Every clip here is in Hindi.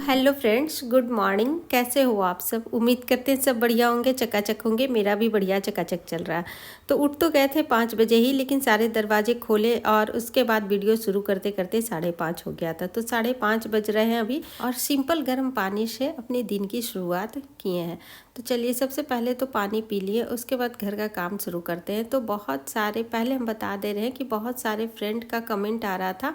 Hello friends, good morning. कैसे हो आप सब? उम्मीद करते हैं सब बढ़िया होंगे, चकाचक होंगे। मेरा भी बढ़िया चकाचक चल रहा है। तो उठ तो गए थे 5 बजे ही, लेकिन सारे दरवाजे खोले और उसके बाद वीडियो शुरू करते करते 5:30 हो गया था। तो 5:30 बज रहे हैं अभी, और सिंपल गर्म पानी से अपने दिन की शुरुआत किए हैं। तो चलिए, सबसे पहले तो पानी पी लिए, उसके बाद घर का काम शुरू करते हैं। तो बहुत सारे, पहले हम बता दे रहे हैं कि बहुत सारे फ्रेंड का कमेंट आ रहा था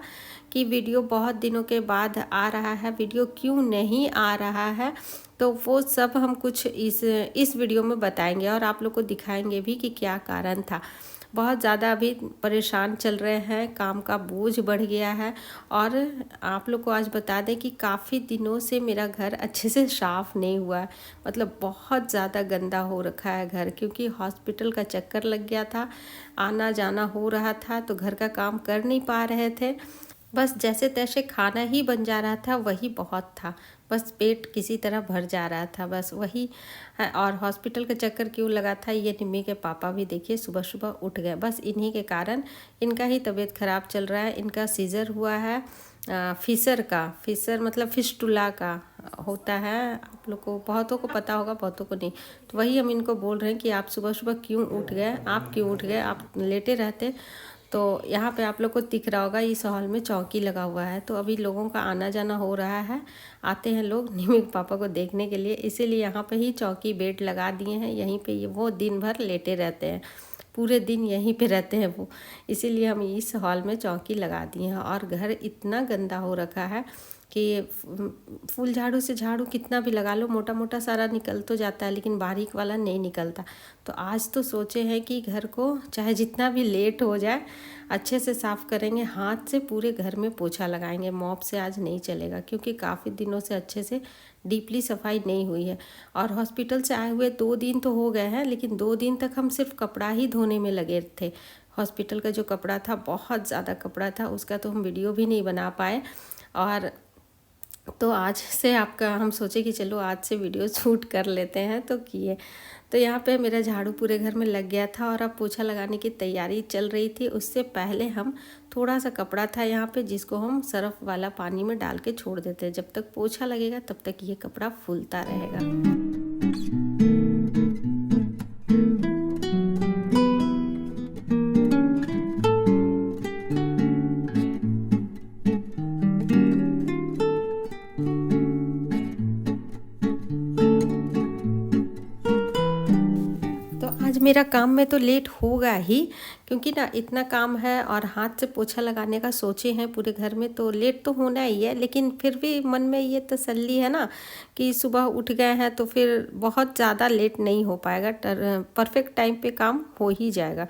कि वीडियो बहुत दिनों के बाद आ रहा है, वीडियो क्यों नहीं आ रहा है। तो वो सब हम कुछ इस वीडियो में बताएंगे और आप लोग को दिखाएंगे भी कि क्या कारण था। बहुत ज़्यादा अभी परेशान चल रहे हैं, काम का बोझ बढ़ गया है। और आप लोग को आज बता दें कि काफ़ी दिनों से मेरा घर अच्छे से साफ़ नहीं हुआ है। मतलब बहुत ज़्यादा गंदा हो रखा है घर, क्योंकि हॉस्पिटल का चक्कर लग गया था, आना जाना हो रहा था, तो घर का काम कर नहीं पा रहे थे। बस जैसे तैसे खाना ही बन जा रहा था, वही बहुत था। बस पेट किसी तरह भर जा रहा था, बस वही है। और हॉस्पिटल का चक्कर क्यों लगा था, ये निम्मी के पापा भी देखिए सुबह सुबह उठ गए। बस इन्हीं के कारण इनका ही तबीयत ख़राब चल रहा है। इनका सीज़र हुआ है, फिशर मतलब फिस्टुला का होता है। आप लोग को बहुतों को पता होगा, बहुतों को नहीं। तो वही हम इनको बोल रहे हैं कि आप सुबह सुबह क्यों उठ गए, आप क्यों उठ गए, आप लेटे रहते। तो यहाँ पे आप लोग को दिख रहा होगा, इस हॉल में चौकी लगा हुआ है। तो अभी लोगों का आना जाना हो रहा है, आते हैं लोग निम्मी के पापा को देखने के लिए, इसीलिए यहाँ पे ही चौकी बेड लगा दिए हैं। यहीं पे वो दिन भर लेटे रहते हैं, पूरे दिन यहीं पे रहते हैं वो, इसीलिए हम इस हॉल में चौकी लगा दिए हैं। और घर इतना गंदा हो रखा है कि फुल झाड़ू से झाड़ू कितना भी लगा लो, मोटा मोटा सारा निकल तो जाता है, लेकिन बारीक वाला नहीं निकलता। तो आज तो सोचे हैं कि घर को चाहे जितना भी लेट हो जाए अच्छे से साफ़ करेंगे, हाथ से पूरे घर में पोछा लगाएंगे। मॉप से आज नहीं चलेगा, क्योंकि काफ़ी दिनों से अच्छे से डीपली सफाई नहीं हुई है। और हॉस्पिटल से आए हुए 2 दिन तो हो गए हैं, लेकिन 2 दिन तक हम सिर्फ कपड़ा ही धोने में लगे थे। हॉस्पिटल का जो कपड़ा था, बहुत ज़्यादा कपड़ा था, उसका तो हम वीडियो भी नहीं बना पाए। और तो आज से आपका हम सोचे कि चलो आज से वीडियो शूट कर लेते हैं, तो किए। तो यहाँ पे मेरा झाड़ू पूरे घर में लग गया था और अब पोछा लगाने की तैयारी चल रही थी। उससे पहले हम थोड़ा सा कपड़ा था यहाँ पे, जिसको हम सर्फ वाला पानी में डाल के छोड़ देते हैं। जब तक पोछा लगेगा तब तक ये कपड़ा फूलता रहेगा। आज मेरा काम में तो लेट होगा ही, क्योंकि ना इतना काम है और हाथ से पोछा लगाने का सोचे हैं पूरे घर में, तो लेट तो होना ही है। लेकिन फिर भी मन में ये तसल्ली है ना कि सुबह उठ गए हैं तो फिर बहुत ज़्यादा लेट नहीं हो पाएगा, परफेक्ट टाइम पे काम हो ही जाएगा।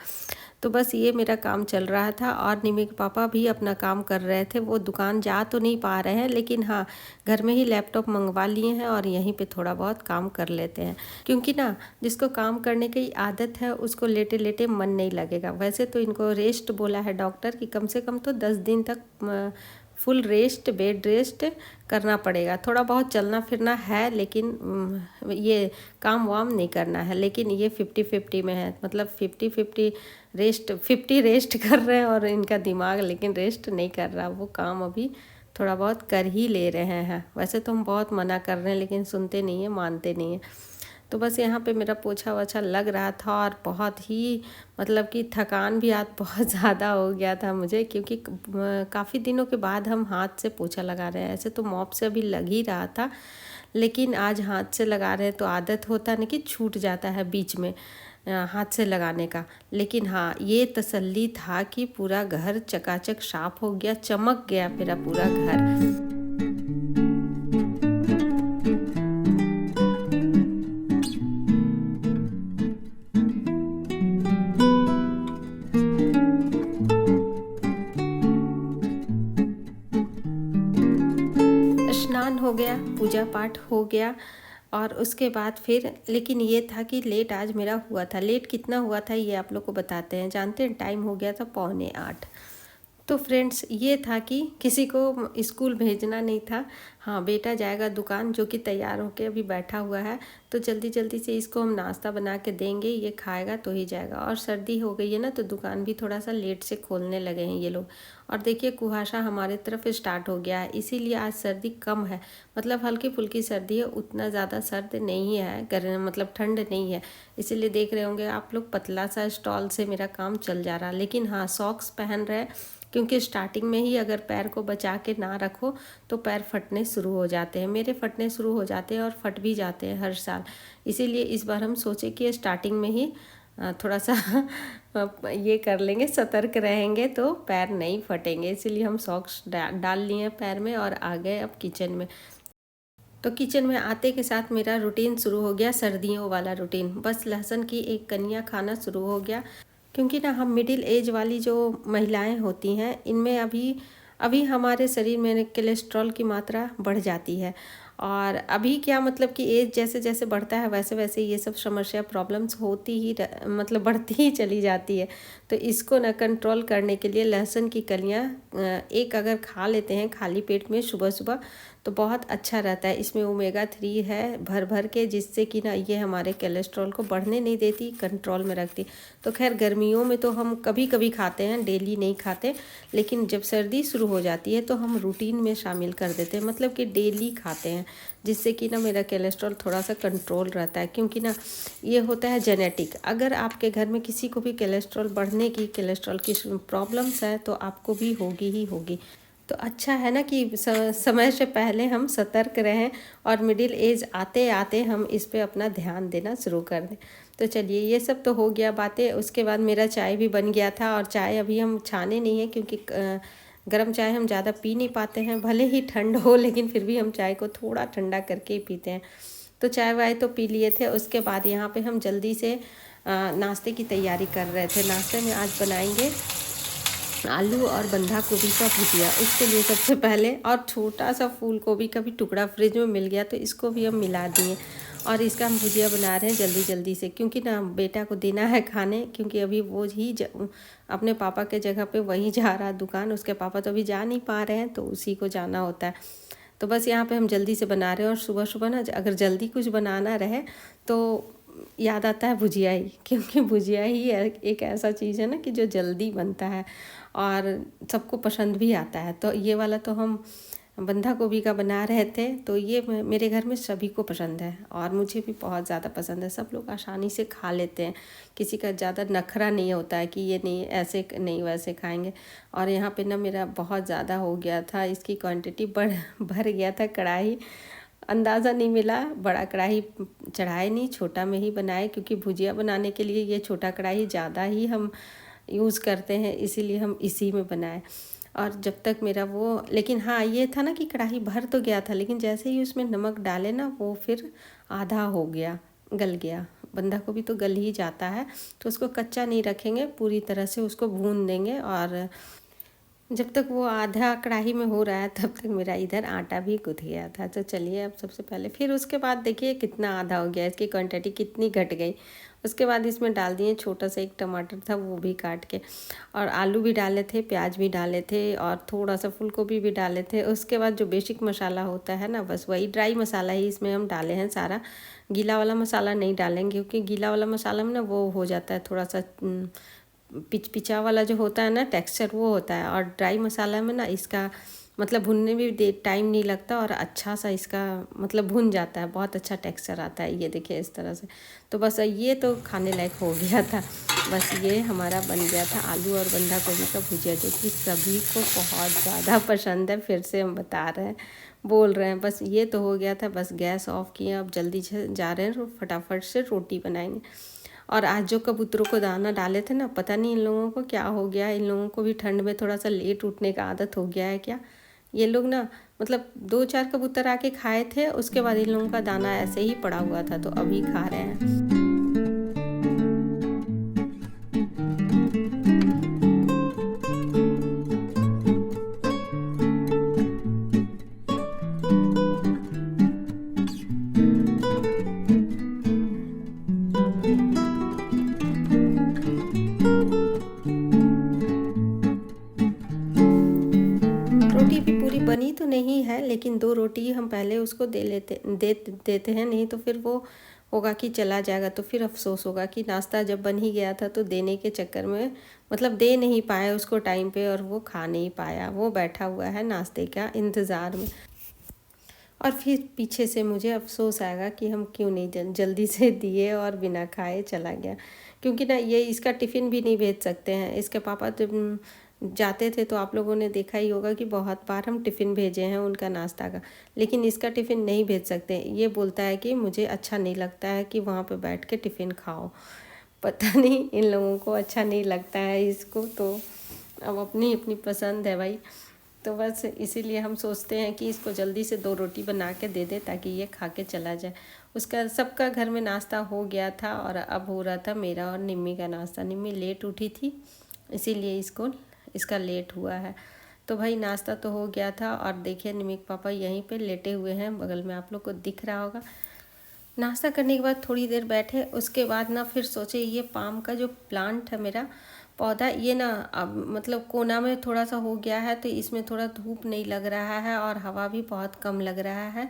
तो बस ये मेरा काम चल रहा था। और निम्मी के पापा भी अपना काम कर रहे थे। वो दुकान जा तो नहीं पा रहे हैं, लेकिन हाँ, घर में ही लैपटॉप मंगवा लिए हैं और यहीं पे थोड़ा बहुत काम कर लेते हैं। क्योंकि ना जिसको काम करने की आदत है, उसको लेटे लेटे मन नहीं लगेगा। वैसे तो इनको रेस्ट बोला है डॉक्टर कि कम से कम तो 10 दिन तक फुल रेस्ट, बेड रेस्ट करना पड़ेगा। थोड़ा बहुत चलना फिरना है, लेकिन ये काम वाम नहीं करना है। लेकिन ये 50-50 में है, मतलब 50-50 रेस्ट, 50 रेस्ट कर रहे हैं और इनका दिमाग लेकिन रेस्ट नहीं कर रहा। वो काम अभी थोड़ा बहुत कर ही ले रहे हैं। वैसे तो हम बहुत मना कर रहे हैं, लेकिन सुनते नहीं हैं, मानते नहीं हैं। तो बस यहाँ पे मेरा पोछा वछा लग रहा था और बहुत ही, मतलब कि थकान भी आज बहुत ज़्यादा हो गया था मुझे, क्योंकि काफ़ी दिनों के बाद हम हाथ से पोछा लगा रहे हैं। ऐसे तो मॉप से अभी लग ही रहा था, लेकिन आज हाथ से लगा रहे हैं तो आदत होता है ना कि छूट जाता है बीच में हाथ से लगाने का। लेकिन हाँ, ये तसल्ली था कि पूरा घर चकाचक साफ हो गया, चमक गया मेरा पूरा घर। स्नान हो गया, पूजा पाठ हो गया और उसके बाद फिर लेकिन ये था कि लेट आज मेरा हुआ था। लेट कितना हुआ था ये आप लोग को बताते हैं। जानते हैं टाइम हो गया था 7:45। तो फ्रेंड्स ये था कि किसी को स्कूल भेजना नहीं था। हाँ, बेटा जाएगा दुकान, जो कि तैयार होके अभी बैठा हुआ है। तो जल्दी जल्दी से इसको हम नाश्ता बना के देंगे, ये खाएगा तो ही जाएगा। और सर्दी हो गई है ना, तो दुकान भी थोड़ा सा लेट से खोलने लगे हैं ये लोग। और देखिए कुहासा हमारे तरफ स्टार्ट हो गया है, इसीलिए आज सर्दी कम है। मतलब हल्की फुल्की सर्दी है, उतना ज़्यादा सर्द नहीं है, मतलब ठंड नहीं है। इसीलिए देख रहे होंगे आप लोग पतला सा स्टॉल से मेरा काम चल जा रहा। लेकिन हाँ, सॉक्स पहन रहे, क्योंकि स्टार्टिंग में ही अगर पैर को बचा के ना रखो तो पैर फटने शुरू हो जाते हैं। मेरे फटने शुरू हो जाते हैं और फट भी जाते हैं हर साल। इसीलिए इस बार हम सोचे कि स्टार्टिंग में ही थोड़ा सा ये कर लेंगे, सतर्क रहेंगे तो पैर नहीं फटेंगे। इसीलिए हम सॉक्स डाल लिए पैर में और आ गए अब किचन में। तो किचन में आते के साथ मेरा रूटीन शुरू हो गया, सर्दियों वाला रूटीन। बस लहसुन की एक कनिया खाना शुरू हो गया, क्योंकि ना हम मिडिल एज वाली जो महिलाएं होती हैं, इनमें अभी अभी हमारे शरीर में कोलेस्ट्रॉल की मात्रा बढ़ जाती है। और अभी क्या मतलब कि एज जैसे जैसे बढ़ता है वैसे वैसे ये सब समस्या प्रॉब्लम्स होती ही मतलब बढ़ती ही चली जाती है। तो इसको ना कंट्रोल करने के लिए लहसुन की कलियाँ एक अगर खा लेते हैं खाली पेट में सुबह सुबह तो बहुत अच्छा रहता है। इसमें ओमेगा 3 है भर भर के, जिससे कि ना ये हमारे कोलेस्ट्रॉल को बढ़ने नहीं देती, कंट्रोल में रखती। तो खैर गर्मियों में तो हम कभी कभी खाते हैं, डेली नहीं खाते। लेकिन जब सर्दी शुरू हो जाती है तो हम रूटीन में शामिल कर देते हैं, मतलब कि डेली खाते हैं, जिससे कि ना मेरा कोलेस्ट्रॉल थोड़ा सा कंट्रोल रहता है। क्योंकि ना ये होता है जेनेटिक। अगर आपके घर में किसी को भी कोलेस्ट्रॉल बढ़ने की, कोलेस्ट्रॉल की प्रॉब्लम्स है तो आपको भी होगी ही होगी। तो अच्छा है ना कि समय से पहले हम सतर्क रहें और मिडिल एज आते आते हम इस पे अपना ध्यान देना शुरू कर दें। तो चलिए, ये सब तो हो गया बातें। उसके बाद मेरा चाय भी बन गया था, और चाय अभी हम छाने नहीं है, क्योंकि गर्म चाय हम ज़्यादा पी नहीं पाते हैं। भले ही ठंड हो लेकिन फिर भी हम चाय को थोड़ा ठंडा करके ही पीते हैं। तो चाय वाय तो पी लिए थे। उसके बाद यहाँ पे हम जल्दी से नाश्ते की तैयारी कर रहे थे। नाश्ते में आज बनाएंगे आलू और बंधा गोभी का भुजिया। उसके लिए सबसे पहले, और छोटा सा फूल गोभी का भी टुकड़ा फ्रिज में मिल गया तो इसको भी हम मिला दिए, और इसका हम भुजिया बना रहे हैं जल्दी जल्दी से, क्योंकि ना बेटा को देना है खाने। क्योंकि अभी वो ही अपने पापा के जगह पे वही जा रहा है दुकान। उसके पापा तो अभी जा नहीं पा रहे हैं, तो उसी को जाना होता है। तो बस यहाँ पे हम जल्दी से बना रहे हैं। और सुबह सुबह ना अगर जल्दी कुछ बनाना रहे तो याद आता है भुजिया ही, क्योंकि भुजिया ही एक ऐसा चीज़ है ना कि जो जल्दी बनता है और सबको पसंद भी आता है। तो ये वाला तो हम बंधा गोभी का बना रहे थे, तो ये मेरे घर में सभी को पसंद है और मुझे भी बहुत ज़्यादा पसंद है। सब लोग आसानी से खा लेते हैं, किसी का ज़्यादा नखरा नहीं होता है कि ये नहीं, ऐसे नहीं वैसे खाएंगे। और यहाँ पे ना मेरा बहुत ज़्यादा हो गया था, इसकी क्वांटिटी भर गया था कढ़ाई। अंदाज़ा नहीं मिला, बड़ा कढ़ाई चढ़ाए नहीं, छोटा में ही बनाए, क्योंकि भुजिया बनाने के लिए ये छोटा कढ़ाई ज़्यादा ही हम यूज़ करते हैं, इसीलिए हम इसी में बनाए। और जब तक मेरा वो, लेकिन हाँ ये था ना कि कढ़ाई भर तो गया था, लेकिन जैसे ही उसमें नमक डाले ना वो फिर आधा हो गया, गल गया। बंधा गोभी तो गल ही जाता है, तो उसको कच्चा नहीं रखेंगे, पूरी तरह से उसको भून देंगे। और जब तक वो आधा कढ़ाई में हो रहा है तब तक मेरा इधर आटा भी गूँथ गया था। तो चलिए अब सबसे पहले, फिर उसके बाद देखिए कितना आधा हो गया, इसकी क्वांटिटी कितनी घट गई। उसके बाद इसमें डाल दिए छोटा सा एक टमाटर था वो भी काट के, और आलू भी डाले थे, प्याज भी डाले थे, और थोड़ा सा फूल गोभी भी डाले थे। उसके बाद जो बेसिक मसाला होता है ना, बस वही ड्राई मसाला ही इसमें हम डाले हैं सारा। गीला वाला मसाला नहीं डालेंगे, क्योंकि गीला वाला मसाला में ना वो हो जाता है थोड़ा सा पिचा वाला जो होता है ना टेक्सचर, वो होता है। और ड्राई मसाला में ना इसका मतलब भुनने में भी टाइम नहीं लगता, और अच्छा सा इसका मतलब भुन जाता है, बहुत अच्छा टेक्सचर आता है। ये देखिए इस तरह से। तो बस ये तो खाने लायक हो गया था। बस ये हमारा बन गया था आलू और बंधा गोभी का भुजिया, जो कि सभी को बहुत ज़्यादा पसंद है। फिर से हम बता रहे हैं, बोल रहे हैं। बस ये तो हो गया था, बस गैस ऑफ किए, अब जल्दी से जा रहे हैं, फटाफट से रोटी बनाएंगे। और आज जो कबूतरों को दाना डाले थे ना, पता नहीं इन लोगों को क्या हो गया। इन लोगों को भी ठंड में थोड़ा सा लेट उठने का आदत हो गया है क्या। ये लोग ना मतलब 2-4 कबूतर आके खाए थे, उसके बाद इन लोगों का दाना ऐसे ही पड़ा हुआ था, तो अभी खा रहे हैं। अभी पूरी बनी तो नहीं है, लेकिन 2 रोटी हम पहले उसको देते हैं, नहीं तो फिर वो होगा कि चला जाएगा, तो फिर अफसोस होगा कि नाश्ता जब बन ही गया था तो देने के चक्कर में मतलब दे नहीं पाए उसको टाइम पे और वो खा नहीं पाया, वो बैठा हुआ है नाश्ते का इंतज़ार में। और फिर पीछे से मुझे अफसोस आएगा कि हम क्यों नहीं जल्दी से दिए और बिना खाए चला गया, क्योंकि ना ये इसका टिफ़िन भी नहीं भेज सकते हैं। इसके पापा जब जाते थे तो आप लोगों ने देखा ही होगा कि बहुत बार हम टिफ़िन भेजे हैं उनका नाश्ता का, लेकिन इसका टिफ़िन नहीं भेज सकते। ये बोलता है कि मुझे अच्छा नहीं लगता है कि वहाँ पे बैठ के टिफ़िन खाओ। पता नहीं इन लोगों को अच्छा नहीं लगता है इसको, तो अब अपनी अपनी पसंद है भाई। तो बस इसीलिए हम सोचते हैं कि इसको जल्दी से 2 रोटी बना के दे दे ताकि ये खा के चला जाए। उसका सबका घर में नाश्ता हो गया था और अब हो रहा था मेरा और निम्मी का नाश्ता। निम्मी लेट उठी थी इसीलिए इसका लेट हुआ है। तो भाई नाश्ता तो हो गया था और देखिए निम्मी के पापा यहीं पे लेटे हुए हैं, बगल में आप लोग को दिख रहा होगा। नाश्ता करने के बाद थोड़ी देर बैठे, उसके बाद ना फिर सोचे ये पाम का जो प्लांट है मेरा पौधा, ये ना अब मतलब कोना में थोड़ा सा हो गया है, तो इसमें थोड़ा धूप नहीं लग रहा है और हवा भी बहुत कम लग रहा है,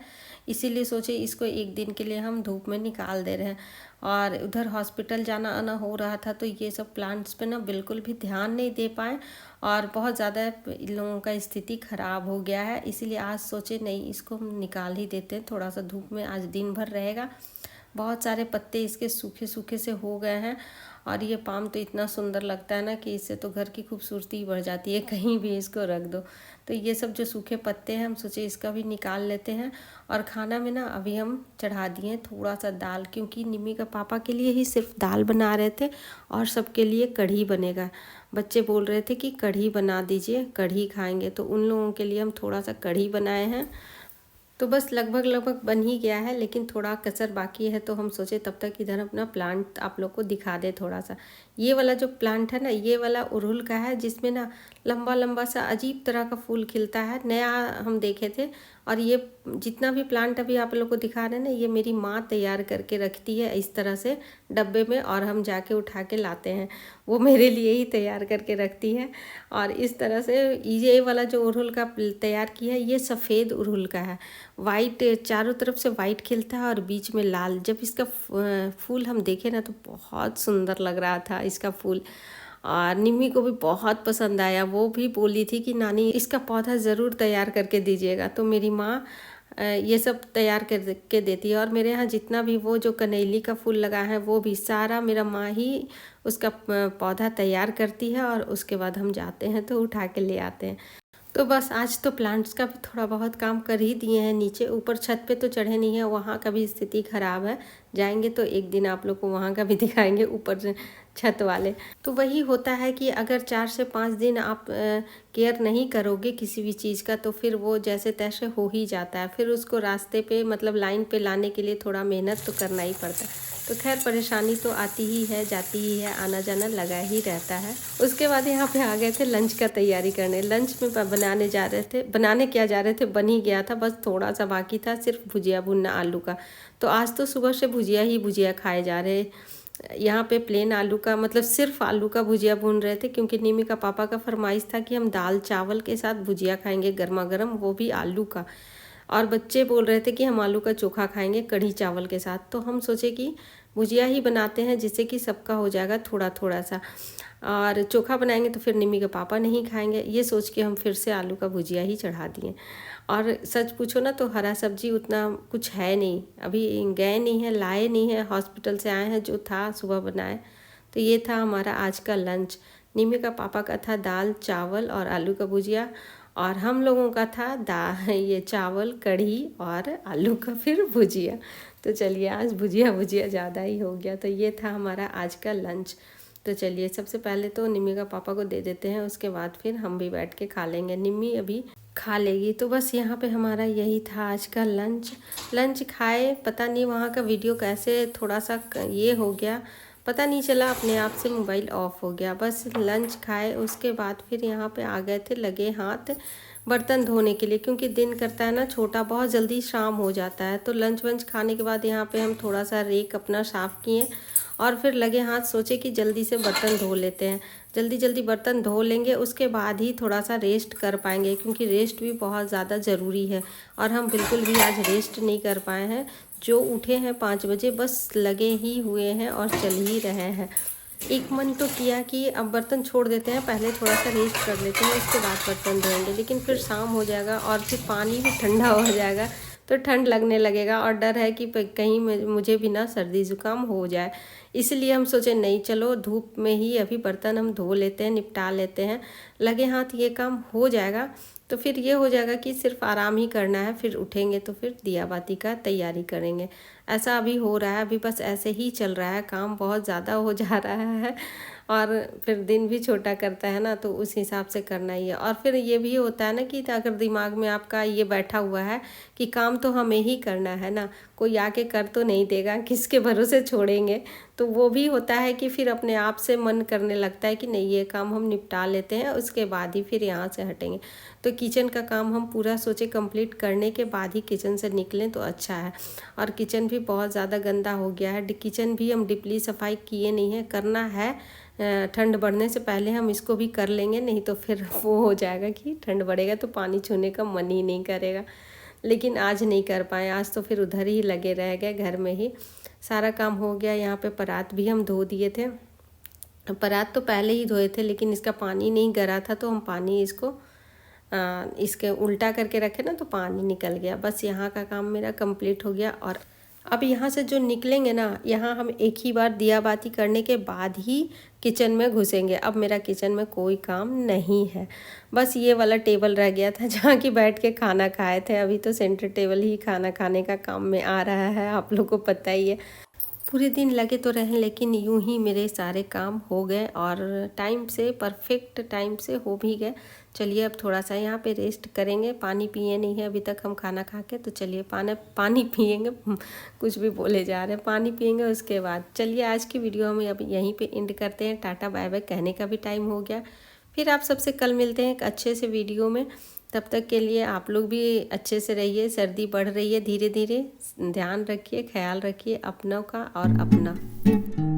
इसीलिए सोचे इसको एक दिन के लिए हम धूप में निकाल दे रहे हैं। और उधर हॉस्पिटल जाना आना हो रहा था तो ये सब प्लांट्स पे ना बिल्कुल भी ध्यान नहीं दे पाए और बहुत ज़्यादा इन लोगों का स्थिति ख़राब हो गया है, इसीलिए आज सोचे नहीं इसको हम निकाल ही देते हैं, थोड़ा सा धूप में आज दिन भर रहेगा। बहुत सारे पत्ते इसके सूखे सूखे से हो गए हैं और ये पाम तो इतना सुंदर लगता है ना कि इससे तो घर की खूबसूरती बढ़ जाती है, कहीं भी इसको रख दो। तो ये सब जो सूखे पत्ते हैं हम सोचे इसका भी निकाल लेते हैं। और खाना में ना अभी हम चढ़ा दिए थोड़ा सा दाल, क्योंकि निम्मी का पापा के लिए ही सिर्फ दाल बना रहे थे और सबके लिए कढ़ी बनेगा। बच्चे बोल रहे थे कि कढ़ी बना दीजिए, कढ़ी खाएंगे, तो उन लोगों के लिए हम थोड़ा सा कढ़ी बनाए हैं। तो बस लगभग बन ही गया है, लेकिन थोड़ा कसर बाकी है, तो हम सोचे तब तक इधर अपना प्लांट आप लोग को दिखा दे थोड़ा सा। ये वाला जो प्लांट है ना, ये वाला अड़हुल का है, जिसमें ना लंबा लंबा सा अजीब तरह का फूल खिलता है, नया हम देखे थे। और ये जितना भी प्लांट अभी आप लोग को दिखा रहे हैं ना, ये मेरी माँ तैयार करके रखती है इस तरह से डब्बे में, और हम जाके उठा के लाते हैं। वो मेरे लिए ही तैयार करके रखती है। और इस तरह से ये वाला जो अड़हुल का तैयार किया है, ये सफ़ेद अड़हुल का है, वाइट चारों तरफ से वाइट खिलता है और बीच में लाल। जब इसका फूल हम देखे ना तो बहुत सुंदर लग रहा था इसका फूल, और निम्मी को भी बहुत पसंद आया। वो भी बोली थी कि नानी इसका पौधा ज़रूर तैयार करके दीजिएगा। तो मेरी माँ ये सब तैयार करके देती है। और मेरे यहाँ जितना भी वो जो कनेली का फूल लगा है वो भी सारा मेरा माँ ही उसका पौधा तैयार करती है, और उसके बाद हम जाते हैं तो उठा के ले आते हैं। तो बस आज तो प्लांट्स का भी थोड़ा बहुत काम कर ही दिए हैं नीचे, ऊपर छत पे तो चढ़े नहीं है, वहाँ का भी स्थिति ख़राब है। जाएंगे तो एक दिन आप लोग को वहाँ का भी दिखाएंगे, ऊपर छत वाले। तो वही होता है कि अगर 4 से 5 दिन आप केयर नहीं करोगे किसी भी चीज़ का, तो फिर वो जैसे तैसे हो ही जाता है। फिर उसको रास्ते पे मतलब लाइन पे लाने के लिए थोड़ा मेहनत तो करना ही पड़ता है। तो खैर परेशानी तो आती ही है, जाती ही है, आना जाना लगा ही रहता है। उसके बाद यहाँ पे आ गए थे लंच का तैयारी करने। लंच में बनाने जा रहे थे, बन ही गया था, बस थोड़ा सा बाकी था, सिर्फ भुजिया भुनना आलू का। तो आज तो सुबह से भुजिया खाए जा रहे। यहाँ पे प्लेन आलू का मतलब सिर्फ आलू का भुजिया भून रहे थे, क्योंकि निमी का पापा का फरमाइश था कि हम दाल चावल के साथ भुजिया खाएंगे गर्मा गर्म, वो भी आलू का। और बच्चे बोल रहे थे कि हम आलू का चोखा खाएंगे कढ़ी चावल के साथ। तो हम सोचे कि भुजिया ही बनाते हैं, जिससे कि सबका हो जाएगा थोड़ा थोड़ा सा। और चोखा बनाएंगे तो फिर निम्मी के पापा नहीं खाएंगे, ये सोच के हम फिर से आलू का भुजिया ही चढ़ा दिए। और सच पूछो ना तो हरा सब्जी उतना कुछ है नहीं, अभी गए नहीं है, लाए नहीं है, हॉस्पिटल से आए हैं, जो था सुबह बनाए। तो ये था हमारा आज का लंच। निम्मी का पापा का था दाल चावल और आलू का भुजिया, और हम लोगों का था ये चावल कढ़ी और आलू का फिर भुजिया। तो चलिए आज भुजिया ज़्यादा ही हो गया। तो ये था हमारा आज का लंच। तो चलिए सबसे पहले तो निम्मी का पापा को दे देते हैं, उसके बाद फिर हम भी बैठ के खा लेंगे, निम्मी अभी खा लेगी। तो बस यहाँ पे हमारा यही था आज का लंच खाए। पता नहीं वहाँ का वीडियो कैसे थोड़ा सा ये हो गया, पता नहीं चला, अपने आप से मोबाइल ऑफ हो गया। बस लंच खाए, उसके बाद फिर यहाँ पे आ गए थे लगे हाथ बर्तन धोने के लिए, क्योंकि दिन करता है ना छोटा, बहुत जल्दी शाम हो जाता है। तो लंच वंच खाने के बाद यहाँ पे हम थोड़ा सा रेक अपना साफ़ किए और फिर लगे हाथ सोचे कि जल्दी से बर्तन धो लेते हैं। जल्दी जल्दी बर्तन धो लेंगे, उसके बाद ही थोड़ा सा रेस्ट कर पाएंगे, क्योंकि रेस्ट भी बहुत ज़्यादा ज़रूरी है। और हम बिल्कुल भी आज रेस्ट नहीं कर पाए हैं। जो उठे हैं 5 बजे, बस लगे ही हुए हैं और चल ही रहे हैं। एक मन तो किया कि अब बर्तन छोड़ देते हैं, पहले थोड़ा सा रेस्ट कर लेते हैं, उसके बाद बर्तन धोएंगे, लेकिन फिर शाम हो जाएगा और फिर पानी भी ठंडा हो जाएगा, तो ठंड लगने लगेगा और डर है कि कहीं मुझे भी ना सर्दी ज़ुकाम हो जाए। इसलिए हम सोचे नहीं, चलो धूप में ही अभी बर्तन हम धो लेते हैं, निपटा लेते हैं, लगे हाथ ये काम हो जाएगा। तो फिर ये हो जाएगा कि सिर्फ आराम ही करना है, फिर उठेंगे तो फिर दिया बाती का तैयारी करेंगे। ऐसा अभी हो रहा है, अभी बस ऐसे ही चल रहा है, काम बहुत ज़्यादा हो जा रहा है और फिर दिन भी छोटा करता है ना, तो उस हिसाब से करना ही है। और फिर ये भी होता है ना कि अगर दिमाग में आपका ये बैठा हुआ है कि काम तो हमें ही करना है ना, कोई आके कर तो नहीं देगा, किसके भरोसे छोड़ेंगे, तो वो भी होता है कि फिर अपने आप से मन करने लगता है कि नहीं, ये काम हम निपटा लेते हैं, उसके बाद ही फिर यहाँ से हटेंगे। तो किचन का काम हम पूरा सोचे कंप्लीट करने के बाद ही किचन से निकलें तो अच्छा है। और किचन भी बहुत ज़्यादा गंदा हो गया है, किचन भी हम डीपली सफाई किए नहीं है, करना है। ठंड बढ़ने से पहले हम इसको भी कर लेंगे, नहीं तो फिर वो हो जाएगा कि ठंड बढ़ेगा तो पानी छूने का मन ही नहीं करेगा। लेकिन आज नहीं कर पाए, आज तो फिर उधर ही लगे रह गए, घर में ही सारा काम हो गया। यहाँ पे परात भी हम धो दिए थे, परात तो पहले ही धोए थे, लेकिन इसका पानी नहीं गरा था, तो हम पानी इसके उल्टा करके रखे ना, तो पानी निकल गया। बस यहाँ का काम मेरा कंप्लीट हो गया। और अब यहाँ से जो निकलेंगे ना, यहाँ हम एक ही बार दिया बाती करने के बाद ही किचन में घुसेंगे। अब मेरा किचन में कोई काम नहीं है, बस ये वाला टेबल रह गया था जहाँ की बैठ के खाना खाए थे। अभी तो सेंटर टेबल ही खाना खाने का काम में आ रहा है, आप लोग को पता ही है। पूरे दिन लगे तो रहें, लेकिन यूं ही मेरे सारे काम हो गए और टाइम से, परफेक्ट टाइम से हो भी गए। चलिए अब थोड़ा सा यहाँ पे रेस्ट करेंगे। पानी पिए नहीं है अभी तक हम खाना खा के, तो चलिए पानी पिएंगे कुछ भी बोले जा रहे हैं, पानी पिएंगे उसके बाद। चलिए आज की वीडियो हम अब यहीं पे एंड करते हैं। टाटा बाय बाय कहने का भी टाइम हो गया। फिर आप सबसे कल मिलते हैं एक अच्छे से वीडियो में। तब तक के लिए आप लोग भी अच्छे से रहिए। सर्दी बढ़ रही है धीरे धीरे, ध्यान रखिए, ख्याल रखिए अपनों का और अपना।